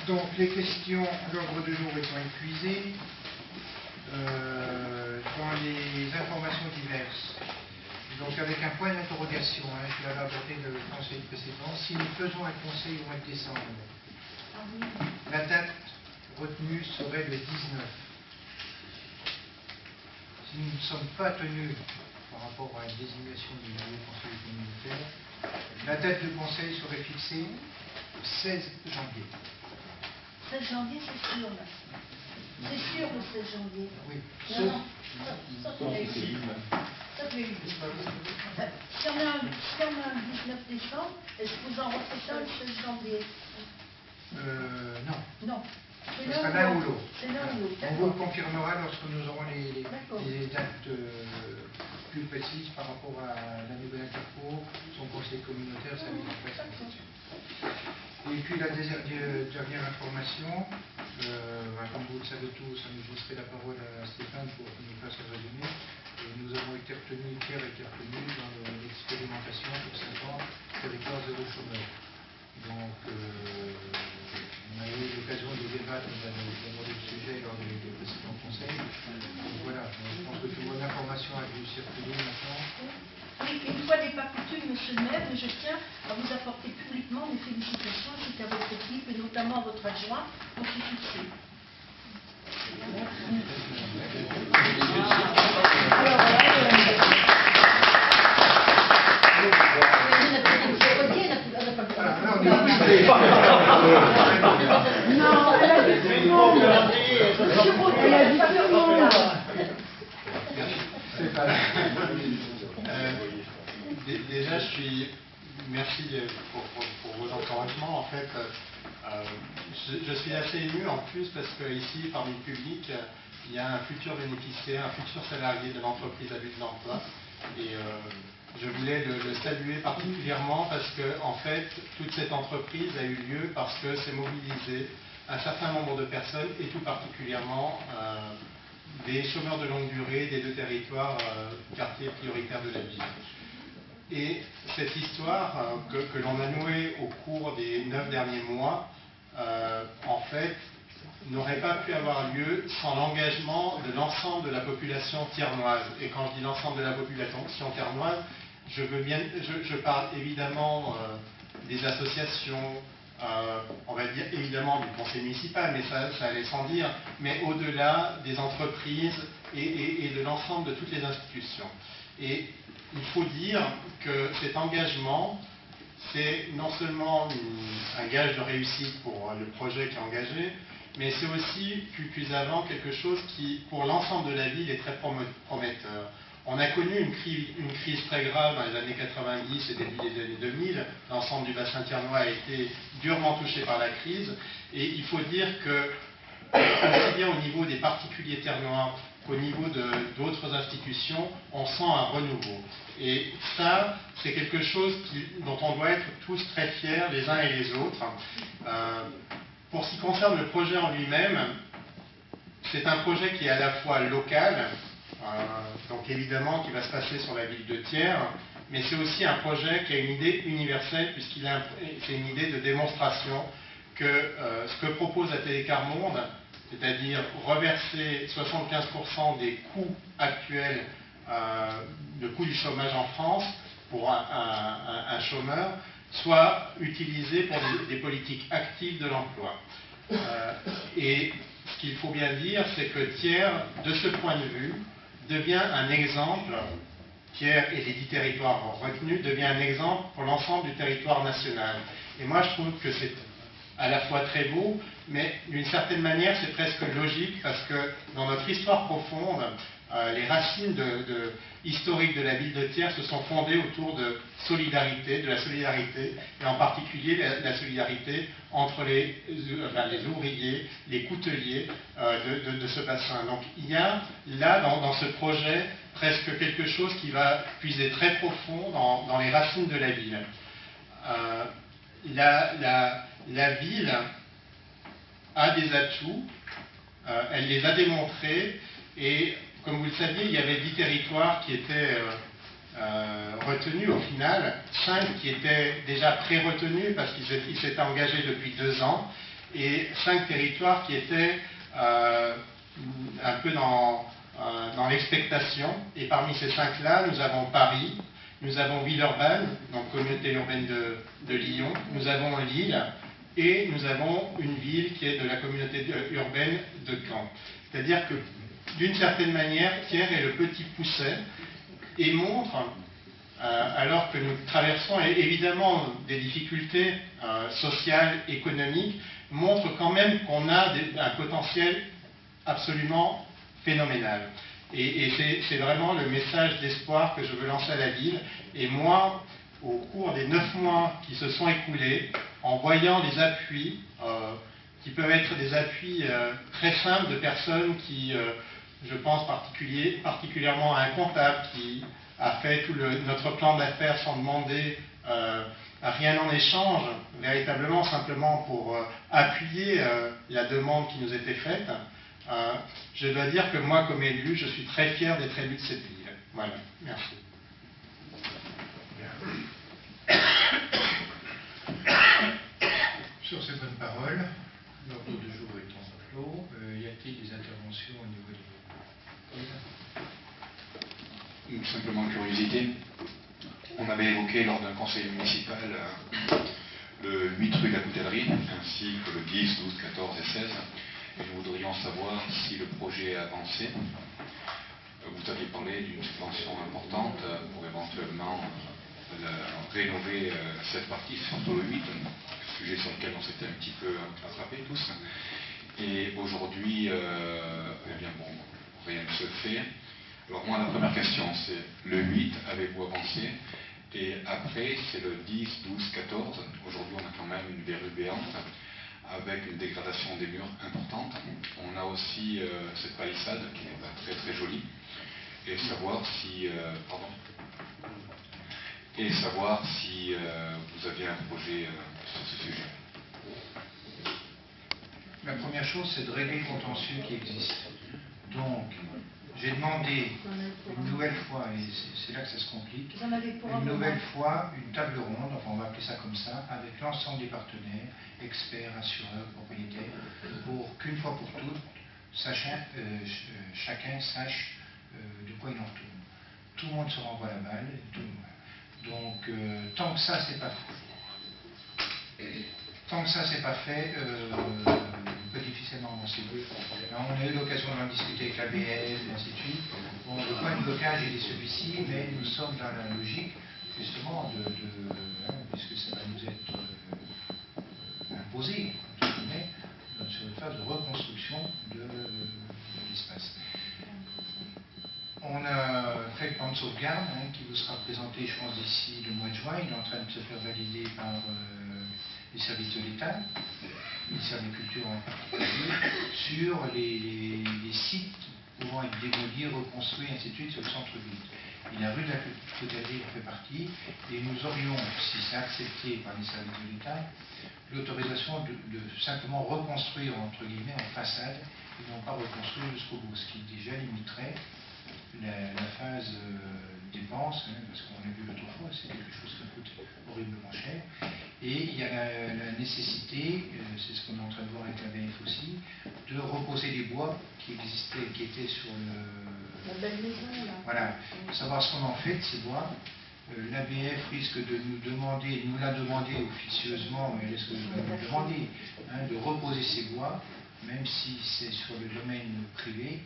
Donc, les questions, l'ordre du jour étant épuisé, dans les informations diverses, donc avec un point d'interrogation, je l'avais apporté le conseil précédent, si nous faisons un conseil au mois de décembre, la date retenue serait le 19. Si nous ne sommes pas tenus par rapport à la désignation du nouveau conseil communautaire, la date du conseil serait fixée le 16 janvier. 16 janvier, c'est sûr, là. C'est sûr le 16 janvier. Oui. Non, ça c'est eu. Ça c'est eu. Si on a un 19 décembre, est-ce que vous en refaites un le 16 janvier? Non. Non. Ce sera l'un ou l'autre. C'est l'un ou l'autre. On vous le confirmera lorsque nous aurons les dates plus précises par rapport à la nouvelle interco, son conseil communautaire, sa mise en place. Et puis la dernière information, comme vous le savez tous, je laisserai la parole à Stéphane pour qu'il nous fasse un résumé. Nous avons été retenus, Pierre a été retenu dans l'expérimentation pour 5 ans, territoire zéro chômeur. Donc, on a eu l'occasion de débattre d'aborder le sujet lors des précédents conseils. Donc voilà, je pense que toute bonne information a dû circuler maintenant. Oui, une fois n'est pas coutume, monsieur le maire, mais je tiens à vous apporter publiquement mes félicitations ainsi qu'à votre équipe et notamment à votre adjoint pour ce succès. Non, elle a dit tout le monde. Elle a dit tout le monde. Déjà, merci pour vos encouragements. En fait, je suis assez ému en plus parce que ici, parmi le public, il y a un futur bénéficiaire, un futur salarié de l'entreprise à but d'emploi. Et je voulais le saluer particulièrement parce que, en fait, toute cette entreprise a eu lieu parce que c'est mobilisé un certain nombre de personnes et tout particulièrement des chômeurs de longue durée des deux territoires quartiers prioritaires de la ville. Et cette histoire que l'on a nouée au cours des 9 derniers mois, en fait, n'aurait pas pu avoir lieu sans l'engagement de l'ensemble de la population thiernoise. Et quand je dis l'ensemble de la population thiernoise, je parle évidemment des associations, on va dire évidemment du conseil municipal, mais ça allait sans dire, mais au-delà des entreprises et de l'ensemble de toutes les institutions. Et il faut dire que cet engagement, c'est non seulement un gage de réussite pour le projet qui est engagé, mais c'est aussi, plus avant, quelque chose qui, pour l'ensemble de la ville, est très prometteur. On a connu une crise très grave dans les années 90 et début des années 2000. L'ensemble du bassin thiernois a été durement touché par la crise. Et il faut dire que, aussi bien au niveau des particuliers thiernois qu'au niveau d'autres institutions, on sent un renouveau. Et ça, c'est quelque chose dont on doit être tous très fiers, les uns et les autres. Pour ce qui concerne le projet en lui-même, c'est un projet qui est à la fois local, donc évidemment qui va se passer sur la ville de Thiers, mais c'est aussi un projet qui a une idée universelle puisqu'il c'est une idée de démonstration que ce que propose la Télécar Monde, c'est-à-dire reverser 75% des coûts actuels, le coût du chômage en France pour un chômeur, soit utilisé pour des politiques actives de l'emploi. Et ce qu'il faut bien dire, c'est que Thiers, de ce point de vue, devient un exemple, Thiers et les 10 territoires retenus, devient un exemple pour l'ensemble du territoire national. Et moi, je trouve que c'est à la fois très beau, mais d'une certaine manière, c'est presque logique, parce que dans notre histoire profonde, les racines historiques de la ville de Thiers se sont fondées autour de la solidarité, et en particulier la solidarité entre les ouvriers, les couteliers de ce bassin. Donc il y a là, dans ce projet, presque quelque chose qui va puiser très profond dans les racines de la ville. La ville a des atouts, elle les a démontrés, et comme vous le saviez, il y avait 10 territoires qui étaient retenus au final, 5 qui étaient déjà pré-retenus parce qu'ils s'étaient engagés depuis 2 ans, et 5 territoires qui étaient un peu dans l'expectation. Et parmi ces 5-là, nous avons Paris, nous avons Villeurbanne, donc communauté urbaine de Lyon, nous avons Lille, et nous avons une ville qui est de la communauté urbaine de Caen. C'est-à-dire que, d'une certaine manière, Thiers est le petit pousset et montre, alors que nous traversons évidemment des difficultés sociales, économiques, montre quand même qu'on a un potentiel absolument phénoménal. Et c'est vraiment le message d'espoir que je veux lancer à la ville. Et moi, au cours des 9 mois qui se sont écoulés, en voyant les appuis, qui peuvent être des appuis très simples de personnes qui, je pense particulièrement à un comptable qui a fait tout notre plan d'affaires sans demander rien en échange, véritablement simplement pour appuyer la demande qui nous était faite. Je dois dire que moi, comme élu, je suis très fier d'être élu de cette ville. Voilà, merci. Sur ces bonnes paroles, l'ordre du jour étant clos, y a-t-il des interventions au niveau des... Simplement une curiosité. On avait évoqué lors d'un conseil municipal le 8 rue de la Coutellerie, ainsi que le 10, 12, 14 et 16. Et nous voudrions savoir si le projet a avancé. Vous aviez parlé d'une subvention importante pour éventuellement rénover cette partie, surtout le 8, sujet sur lequel on s'était un petit peu attrapés tous. Et aujourd'hui, eh bien bon, rien ne se fait. Alors moi, la première question, c'est le 8, avez-vous avancé? Et après, c'est le 10, 12, 14. Aujourd'hui, on a quand même une verrue béante avec une dégradation des murs importante. On a aussi cette palissade qui n'est pas très très jolie. Et savoir si... vous aviez un projet sur ce sujet. La première chose, c'est de régler le contentieux qui existe. Donc, j'ai demandé une nouvelle fois, et c'est là que ça se complique, une nouvelle fois une table ronde, enfin on va appeler ça comme ça, avec l'ensemble des partenaires, experts, assureurs, propriétaires, pour qu'une fois pour toutes, chacun sache de quoi il en retourne. Tout le monde se renvoie la balle. Donc, tant que ça, c'est pas fait, on peut difficilement avancer. On a eu l'occasion d'en discuter avec l'ABF, et ainsi de suite. Bon, le point de blocage est celui-ci, mais nous sommes dans la logique, justement, puisque ça va nous être imposé, entre guillemets, sur une phase de reconstruction de l'espace. On a fait le plan de sauvegarde qui vous sera présenté, je pense, d'ici le mois de juin. Il est en train de se faire valider par les services de l'État, le ministère de la Culture en particulier, sur les sites pouvant être démolis, reconstruits, ainsi de suite, sur le centre-ville. Et la rue de la Coutellerie en fait partie, et nous aurions, si c'est accepté par les services de l'État, l'autorisation de simplement reconstruire, entre guillemets, en façade, et non pas reconstruire jusqu'au bout, ce qui déjà limiterait la phase dépense, parce qu'on a vu l'autre fois, c'est quelque chose qui coûte horriblement cher. Et il y a la nécessité, c'est ce qu'on est en train de voir avec l'ABF aussi, de reposer les bois qui étaient sur La belle maison, là. Voilà, pour savoir ce qu'on en fait de ces bois. L'ABF risque de nous demander, nous l'a demandé officieusement, mais est-ce que je vais nous demander, de reposer ces bois, même si c'est sur le domaine privé.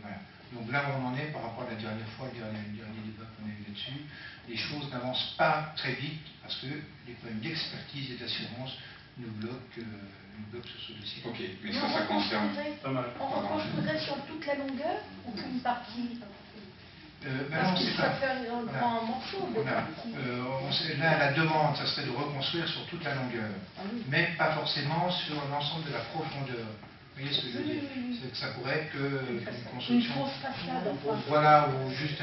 Voilà. Donc là où on en est par rapport à la dernière fois, le dernier débat qu'on a eu là-dessus, les choses n'avancent pas très vite parce que les problèmes d'expertise et d'assurance nous bloquent sur ce dossier. Ok, mais ça concerne... On reconstruirait sur toute la longueur ou qu'une partie? Non, c'est pas... faire un grand morceau de partie. Là, la demande, ça serait de reconstruire sur toute la longueur, mais pas forcément sur l'ensemble de la profondeur. Vous voyez ce que je veux dire? C'est que ça pourrait être qu'une construction. Une grosse façade, enfin. Voilà, ou juste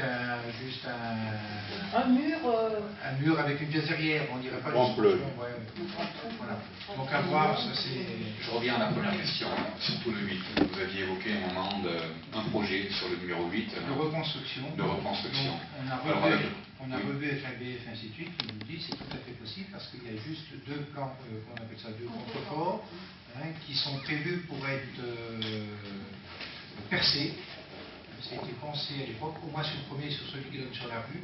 un mur. Un mur avec une pièce derrière, on dirait pas En bleu. Ouais. Voilà. Donc à voir, ça c'est. Je reviens à la première question, surtout le 8. Vous aviez évoqué un moment un projet sur le numéro 8. De reconstruction. De reconstruction. Donc, on a revu avec l'ABF, ainsi de suite, qui nous dit que c'est tout à fait possible. possible parce qu'il y a juste deux plans, on appelle ça deux contreforts, hein, qui sont prévus pour être percés. Ça a été pensé à l'époque, au moins sur le premier, sur celui qui donne sur la rue.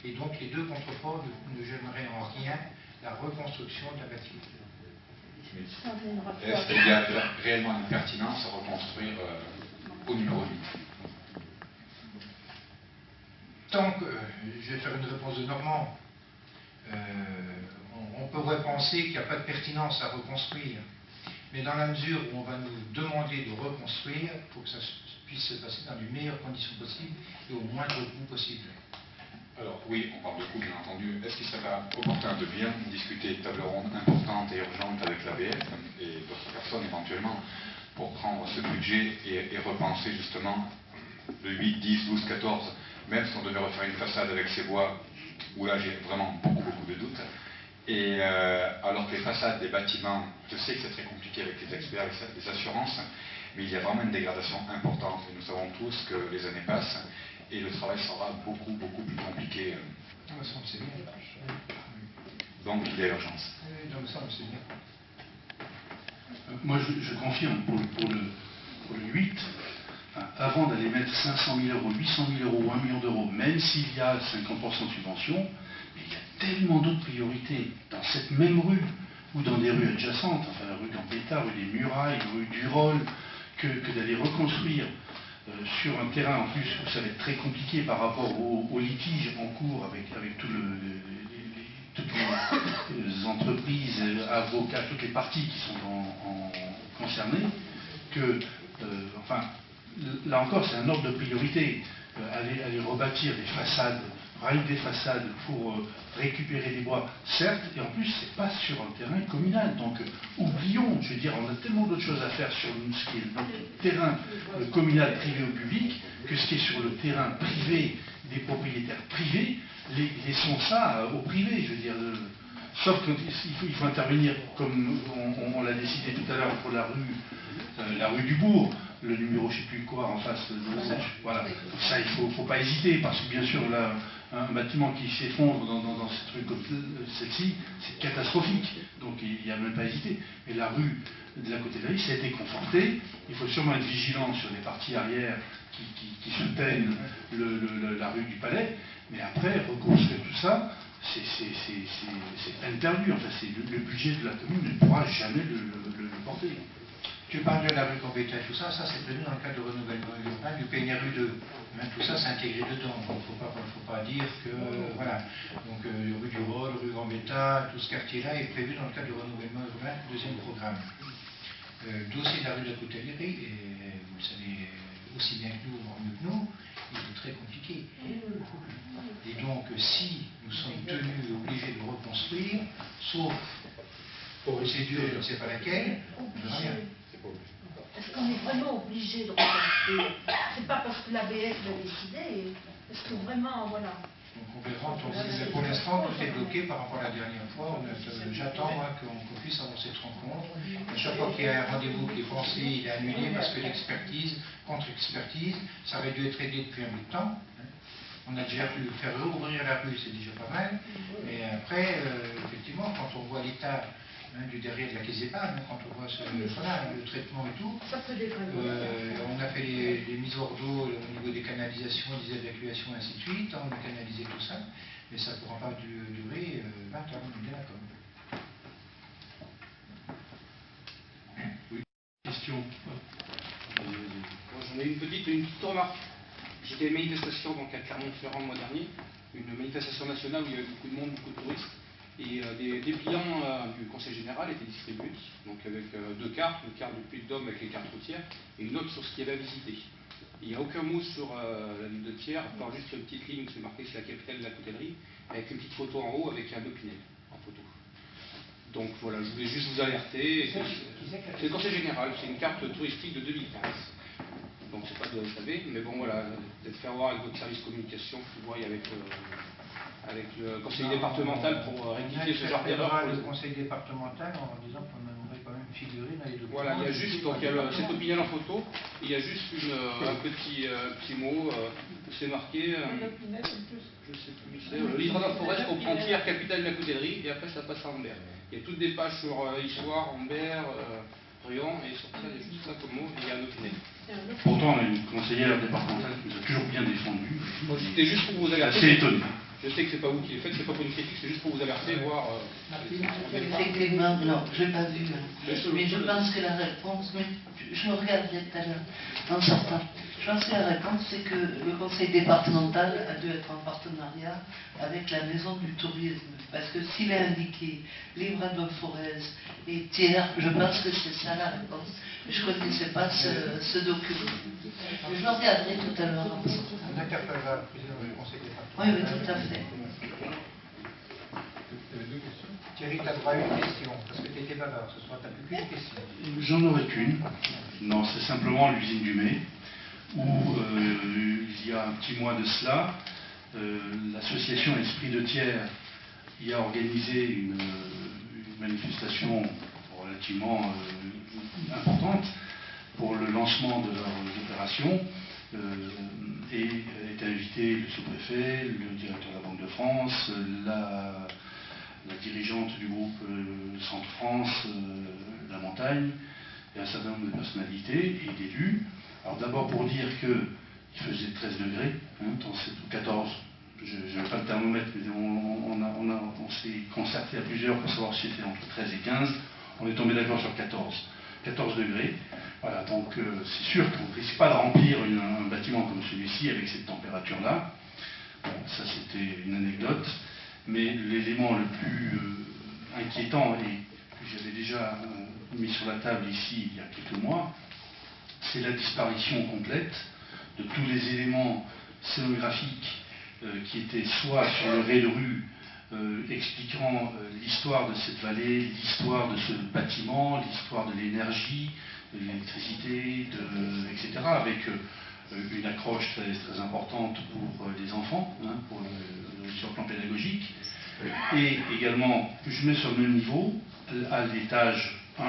Et donc les deux contreforts ne gêneraient en rien la reconstruction de la bâtiment. Est-ce qu'il y a réellement une pertinence à reconstruire au numéro 8? Tant que, je vais faire une réponse de Normand, on pourrait penser qu'il n'y a pas de pertinence à reconstruire, mais dans la mesure où on va nous demander de reconstruire, il faut que ça puisse se passer dans les meilleures conditions possibles et au moindre coût possible. Alors oui, on parle de coût bien entendu. Est-ce qu'il serait opportun de bien discuter de table ronde importante et urgente avec l'ABF et d'autres personnes éventuellement pour prendre ce budget et repenser justement le 8, 10, 12, 14, même si on devait refaire une façade avec ces bois, où là j'ai vraiment beaucoup de doutes. Et alors que les façades des bâtiments, je sais que c'est très compliqué avec les experts, les assurances, mais il y a vraiment une dégradation importante. Et nous savons tous que les années passent et le travail sera beaucoup plus compliqué. Ça me semble bien. Donc il y a urgence. Ça me semble bien. Moi je confirme pour le 8, avant d'aller mettre 500 000 euros, 800 000 euros ou 1 million d'euros, même s'il y a 50% de subvention, il y a tellement d'autres priorités dans cette même rue ou dans des rues adjacentes, enfin la rue Gambetta, rue des Murailles, rue du Roll, que d'aller reconstruire sur un terrain en plus où ça va être très compliqué par rapport au litige en cours avec toutes les entreprises, avocats, toutes les parties qui sont concernées, que, enfin, là encore c'est un ordre de priorité, aller rebâtir des façades, railler des façades pour récupérer des bois, certes, et en plus c'est pas sur un terrain communal, donc oublions, je veux dire, on a tellement d'autres choses à faire sur ce qui est notre terrain communal privé ou public, que ce qui est sur le terrain privé des propriétaires privés, laissons ça au privé, je veux dire, sauf qu'il faut intervenir comme on l'a décidé tout à l'heure pour la rue du Bourg, le numéro je ne sais plus quoi en face de voilà. Ça il faut pas hésiter parce que bien sûr là un bâtiment qui s'effondre dans ces trucs comme celle-ci, c'est catastrophique, donc il n'y a même pas à hésiter. Mais la rue de la côté de la rue, ça a été conforté, il faut sûrement être vigilant sur les parties arrière qui soutiennent la rue du Palais, mais après reconstruire tout ça, c'est peine perdue, enfin, le budget de la commune ne pourra jamais le porter. Tu parles de la rue Gambetta et tout ça, c'est prévu dans le cadre de renouvellement urbain du PNRU 2. Tout ça, c'est intégré dedans. Il ne faut pas dire que, voilà. Donc, rue du Roll, rue Gambetta, tout ce quartier-là est prévu dans le cadre du renouvellement urbain, deuxième programme. Dossier de la rue de la Coutellerie, et vous le savez aussi bien que nous, voire mieux que nous, il est très compliqué. Et donc, si nous sommes tenus et obligés de reconstruire, sauf procédure, je ne sais pas laquelle, on ne verra rien. Est-ce qu'on est vraiment obligé de reconstruire? C'est pas parce que l'ABF l'a décidé. Est-ce que vraiment, voilà. Donc on verra. Pour l'instant, tout est bloqué par rapport à la dernière fois. J'attends qu'on puisse avancer cette rencontre. À chaque fois qu'il y a un rendez-vous qui est pensé, il est annulé parce que l'expertise, contre-expertise, ça aurait dû être réglé depuis un bout de temps. On a déjà pu faire rouvrir la rue, c'est déjà pas mal. Mais après, effectivement, quand on voit l'état du derrière de la caisse d'épargne, quand on voit le traitement et tout, ça peut dégrader. On a fait les mises hors d'eau au niveau des canalisations, des évacuations, ainsi de suite, on a canalisé tout ça, mais ça ne pourra pas durer 20 ans, on est bien d'accord. Oui. Question. J'en ai une petite remarque. J'étais à une manifestation donc à Clermont-Ferrand le mois dernier, une manifestation nationale où il y avait beaucoup de monde, beaucoup de touristes. Et des dépliants du Conseil général étaient distribués, donc avec deux cartes, une carte du Puy-de-Dôme avec les cartes routières et une autre sur ce qu'il y avait à visiter. Il n'y a aucun mot sur la ville de Thiers, à part juste une petite ligne, c'est marqué c'est la capitale de la coutellerie, avec une petite photo en haut avec un Epinel en photo. Donc voilà, je voulais juste vous alerter. C'est le Conseil général, c'est une carte touristique de 2015. Donc c'est pas de SAV, mais bon voilà, peut-être faire voir avec votre service communication, vous voyez avec le conseil départemental pour rectifier ce genre d'erreur. Le conseil départemental en disant qu'on aimerait quand même figurer dans les documents. Voilà, il y a juste donc, cette opinion en photo, il y a juste un petit mot, c'est marqué, je sais plus, c'est l'Hydraulique Forest comprend Thiers, capitale de la coutellerie, et après ça passe à Ambert. Il y a toutes des pages sur Histoire, Ambert, Riant, et sur ça, il y a tout ça comme mot, et il y a un autre net. Pourtant, on a une conseillère départementale qui nous a toujours bien défendu. Donc c'était juste pour vous alerter. Assez étonné. Je sais que c'est pas vous qui le faites, c'est pas pour une critique, c'est juste pour vous alerter, voir. Effectivement, non, je n'ai pas vu. Mais je pense que la réponse, mais je regardais tout à l'heure en sortant. Je pense que la réponse, c'est que le conseil départemental a dû être en partenariat avec la maison du tourisme. Parce que s'il est indiqué Livradois Forez et Thiers, je pense que c'est ça la réponse. Je ne connaissais pas ce document. Je le regarderai tout à l'heure. On interpellera le président du conseil départemental. Oui, oui, tout à fait. Thierry, tu as droit à une question, parce que tu étais bavard ce soir, tu n'as plus qu'une question. J'en aurais qu'une. Non, c'est simplement l'usine du Mai, où il y a un petit mois de cela, l'association Esprit de Thiers y a organisé une manifestation relativement importante pour le lancement de leurs opérations, et était invité le sous-préfet, le directeur de la Banque de France, la dirigeante du groupe Centre-France, La Montagne, et un certain nombre de personnalités et d'élus. Alors d'abord pour dire qu'il faisait 13 degrés, dans 14, je n'ai pas le thermomètre, mais on s'est concerté à plusieurs pour savoir si c'était entre 13 et 15, on est tombé d'accord sur 14 degrés. Voilà, donc c'est sûr qu'on ne risque pas de remplir un bâtiment comme celui-ci avec cette température-là. Bon, ça c'était une anecdote. Mais l'élément le plus inquiétant, et que j'avais déjà mis sur la table ici il y a quelques mois, c'est la disparition complète de tous les éléments scénographiques qui étaient soit sur le ray de rue expliquant l'histoire de cette vallée, l'histoire de ce bâtiment, l'histoire de l'énergie, de l'électricité, etc., avec une accroche très, très importante pour les enfants, sur le plan pédagogique, et également, je mets sur le même niveau, à l'étage 1,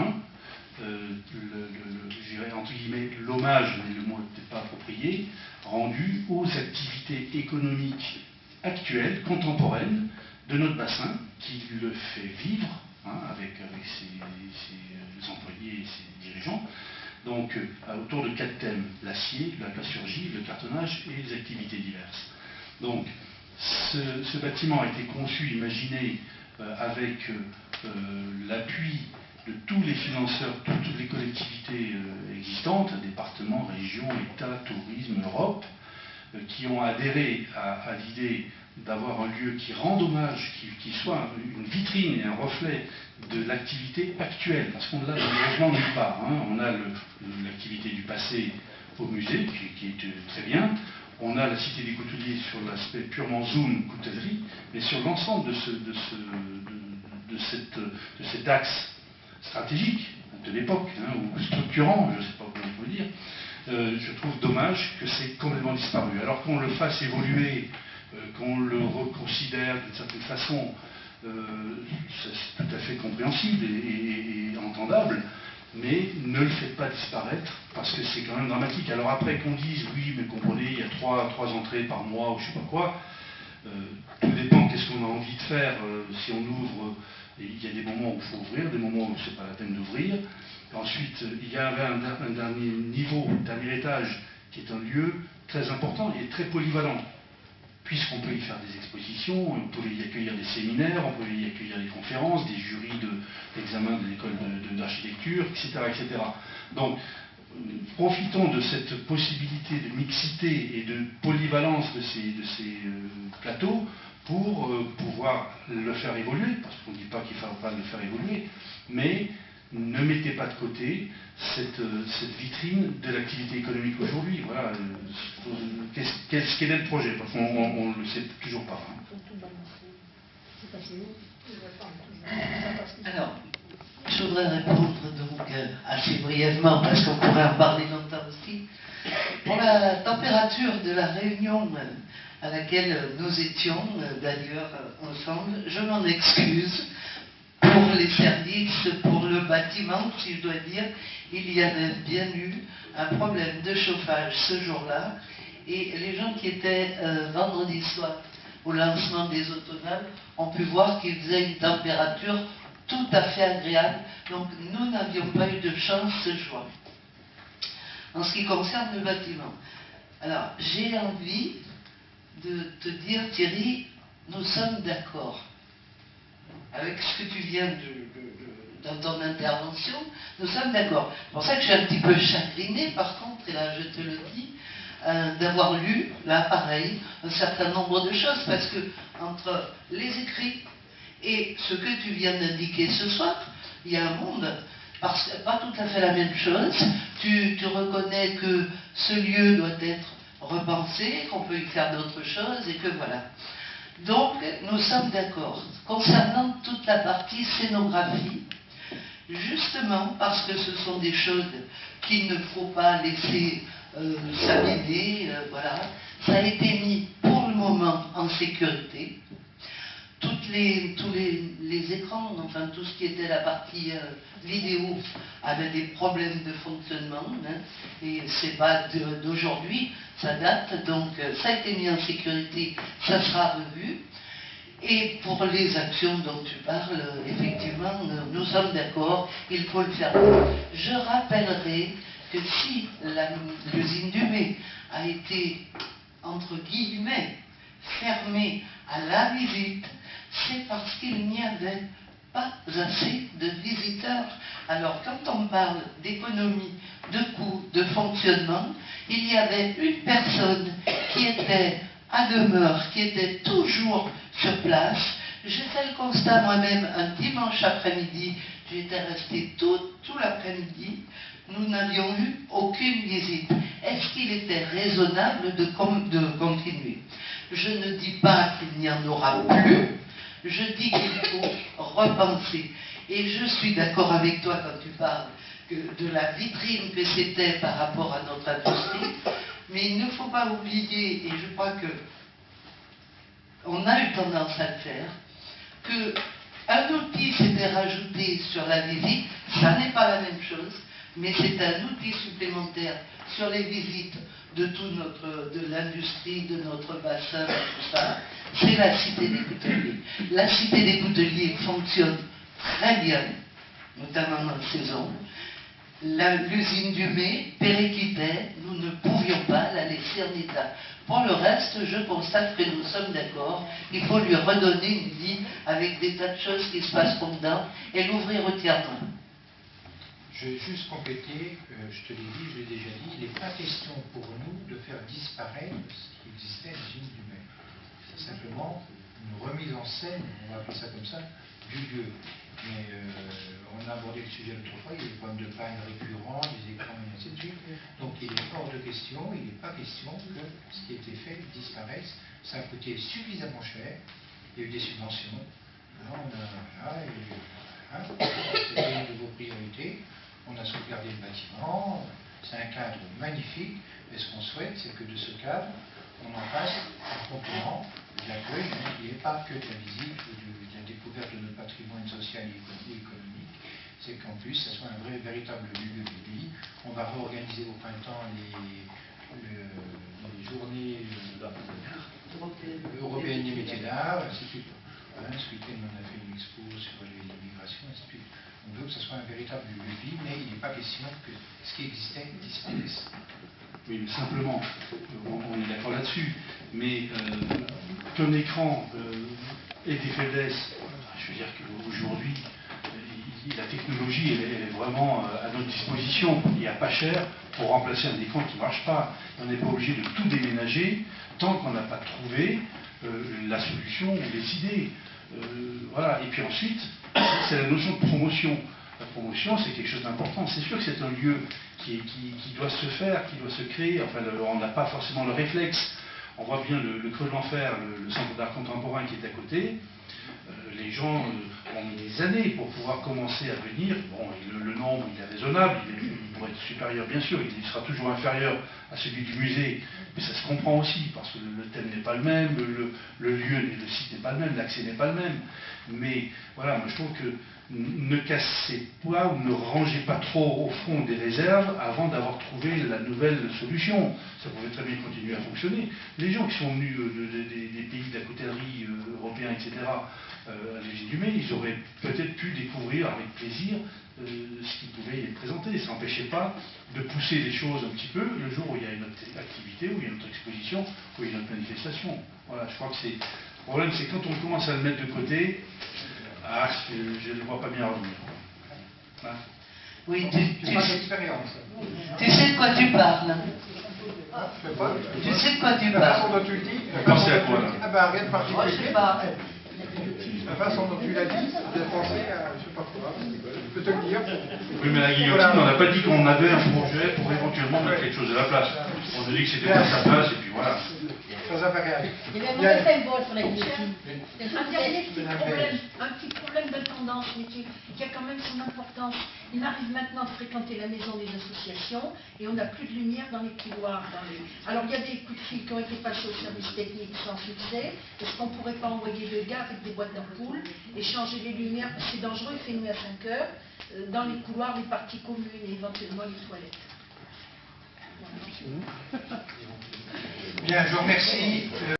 je dirais entre guillemets l'hommage, mais le mot n'était pas approprié, rendu aux activités économiques actuelles, contemporaines, de notre bassin, qui le fait vivre, avec ses employés et ses dirigeants. Donc, autour de 4 thèmes: l'acier, la plasturgie, le cartonnage et les activités diverses. Donc, ce bâtiment a été conçu, imaginé avec l'appui de tous les financeurs, toutes les collectivités existantes, départements, régions, États, tourisme, Europe, qui ont adhéré à l'idée d'avoir un lieu qui rende hommage, qui soit une vitrine et un reflet de l'activité actuelle, parce qu'on ne l'a malheureusement nulle part. On a l'activité du passé au musée, qui est très bien. On a la Cité des Couteliers sur l'aspect purement zoom coutellerie, mais sur l'ensemble de cet axe stratégique de l'époque, ou structurant, je ne sais pas comment on peut dire, je trouve dommage que c'est complètement disparu. Alors qu'on le fasse évoluer, qu'on le reconsidère d'une certaine façon, c'est tout à fait compréhensible et entendable, mais ne le faites pas disparaître, parce que c'est quand même dramatique. Alors après qu'on dise, oui, mais comprenez, il y a trois entrées par mois, ou je ne sais pas quoi, tout dépend qu'est-ce qu'on a envie de faire. Si on ouvre, il y a des moments où il faut ouvrir, des moments où ce n'est pas la peine d'ouvrir. Ensuite, il y avait un dernier niveau, un dernier étage, qui est un lieu très important et très polyvalent, puisqu'on peut y faire des expositions, on peut y accueillir des séminaires, on peut y accueillir des conférences, des jurys d'examen de l'école d'architecture, etc., etc. Donc, profitons de cette possibilité de mixité et de polyvalence de ces plateaux pour pouvoir le faire évoluer, parce qu'on ne dit pas qu'il ne faut pas le faire évoluer, mais ne mettez pas de côté cette vitrine de l'activité économique aujourd'hui. Voilà, quel est le projet? Parce qu'on ne le sait toujours pas. Alors, je voudrais répondre donc assez brièvement, parce qu'on pourrait en parler longtemps aussi. Pour la température de la réunion à laquelle nous étions d'ailleurs ensemble, je m'en excuse. Pour les services, pour le bâtiment, si je dois dire, il y avait bien eu un problème de chauffage ce jour-là, et les gens qui étaient vendredi soir au lancement des autonaves, ont pu voir qu'il faisait une température tout à fait agréable. Donc nous n'avions pas eu de chance ce jour. En ce qui concerne le bâtiment, alors j'ai envie de te dire, Thierry, nous sommes d'accord avec ce que tu viens dans ton intervention, nous sommes d'accord. C'est pour ça que je suis un petit peu chagrinée, par contre, et là je te le dis, d'avoir lu, là pareil, un certain nombre de choses, parce que entre les écrits et ce que tu viens d'indiquer ce soir, il y a un monde, parce que pas tout à fait la même chose. Tu reconnais que ce lieu doit être repensé, qu'on peut y faire d'autres choses, et que voilà. Donc, nous sommes d'accord. Concernant toute la partie scénographie, justement parce que ce sont des choses qu'il ne faut pas laisser s'abîmer, voilà, ça a été mis pour le moment en sécurité. Tous les écrans, enfin tout ce qui était la partie vidéo avait des problèmes de fonctionnement, hein, et c'est pas d'aujourd'hui, ça date, donc ça a été mis en sécurité, ça sera revu. Et pour les actions dont tu parles, effectivement, nous sommes d'accord, il faut le faire. Je rappellerai que si l'usine Dumay a été, entre guillemets, fermée à la visite, c'est parce qu'il n'y avait pas assez de visiteurs. Alors quand on parle d'économie, de coûts, de fonctionnement, il y avait une personne qui était à demeure, qui était toujours sur place. J'ai fait le constat moi-même un dimanche après-midi, j'étais resté tout l'après-midi, nous n'avions eu aucune visite. Est-ce qu'il était raisonnable de continuer? Je ne dis pas qu'il n'y en aura plus, je dis qu'il faut repenser. Et je suis d'accord avec toi quand tu parles de la vitrine que c'était par rapport à notre industrie, mais il ne faut pas oublier, et je crois que on a eu tendance à le faire, qu'un outil s'était rajouté sur la visite, ça n'est pas la même chose, mais c'est un outil supplémentaire sur les visites de l'industrie, de notre bassin, tout ça, c'est la Cité des Couteliers. La Cité des Couteliers fonctionne très bien, notamment en saison. L'usine Dumay périclitait, nous ne pouvions pas la laisser en état. Pour le reste, je constate que nous sommes d'accord, il faut lui redonner une vie avec des tas de choses qui se passent dedans et l'ouvrir entièrement. Je vais juste compléter, je te l'ai dit, je l'ai déjà dit, il n'est pas question pour nous de faire disparaître ce qui existait à l'usine Dumay. C'est simplement une remise en scène, on va appeler ça comme ça, du lieu. Mais on a abordé le sujet l'autre fois, il y a des problèmes de panne récurrents, des écrans, et ainsi de suite. Donc il est hors de question, il n'est pas question que ce qui a été fait disparaisse. Ça a coûté suffisamment cher, il y a eu des subventions. Là, c'était une de vos priorités. On a sauvegardé le bâtiment, c'est un cadre magnifique, et ce qu'on souhaite, c'est que de ce cadre, on en fasse un complément de l'accueil, qui n'est pas que de la visite ou de la découverte de notre patrimoine social et économique, c'est qu'en plus, ça soit un véritable lieu de vie. On va réorganiser au printemps les journées européennes des métiers d'art, ainsi de suite. Ce week-end, on a fait une expo sur l'immigration, ainsi de suite. On veut que ce soit un véritable lieu de vie, mais il n'est pas question que ce qui existait disparaisse. Oui, mais simplement, on est d'accord là-dessus, mais qu'un écran ait des faiblesses, je veux dire qu'aujourd'hui, la technologie elle est vraiment à notre disposition, il n'y a pas cher pour remplacer un écran qui ne marche pas. On n'est pas obligé de tout déménager tant qu'on n'a pas trouvé la solution ou les idées. Voilà. Et puis ensuite, c'est la notion de promotion. La promotion, c'est quelque chose d'important. C'est sûr que c'est un lieu qui doit se faire, qui doit se créer. Enfin, on n'a pas forcément le réflexe. On voit bien le Creux de l'Enfer, le centre d'art contemporain qui est à côté. Les gens ont mis des années pour pouvoir commencer à venir. Bon, le nombre, il est raisonnable, il pourrait être supérieur, bien sûr, il sera toujours inférieur à celui du musée, mais ça se comprend aussi, parce que le thème n'est pas le même, le lieu, le site n'est pas le même, l'accès n'est pas le même. Mais voilà, moi je trouve que ne cassez pas ou ne rangez pas trop au fond des réserves avant d'avoir trouvé la nouvelle solution. Ça pouvait très bien continuer à fonctionner. Les gens qui sont venus des pays de la coutellerie européens, etc., à l'égide du mai, ils auraient peut-être pu découvrir avec plaisir ce qui pouvait y être présenté. Ça n'empêchait pas de pousser les choses un petit peu le jour où il y a une autre activité, où il y a une autre exposition, où il y a une autre manifestation. Voilà, je crois que le problème, c'est quand on commence à le mettre de côté, je ne le vois pas bien revenir. Voilà. Oui, C'est pas d'expérience. tu sais de quoi tu parles. Je sais pas. Tu sais de quoi tu La façon parles. dont tu le dis. Vous pensez à quoi, là? Ah ben rien de Moi, je sais particulier. pas. La façon dont tu l'as dit, j'ai pensé à, je sais pas quoi, je peux te le dire. Oui, mais la guillotine, on n'a pas dit qu'on avait un projet pour éventuellement mettre quelque chose à la place. On a dit que c'était pas sa place, et puis voilà. Sans impérial. Il y a un mauvais symbole sur la guillotine. Un petit problème de tendance, mais qui a quand même son importance. Il arrive maintenant à fréquenter la maison des associations et on n'a plus de lumière dans les couloirs. Alors il y a des coups de fil qui ont été passés au service technique sans succès. Est-ce qu'on ne pourrait pas envoyer deux gars avec des boîtes d'ampoules et changer les lumières? C'est dangereux, il fait nuit à 5 heures. Dans les couloirs, les parties communes et éventuellement les toilettes. Voilà. Bien, je vous remercie.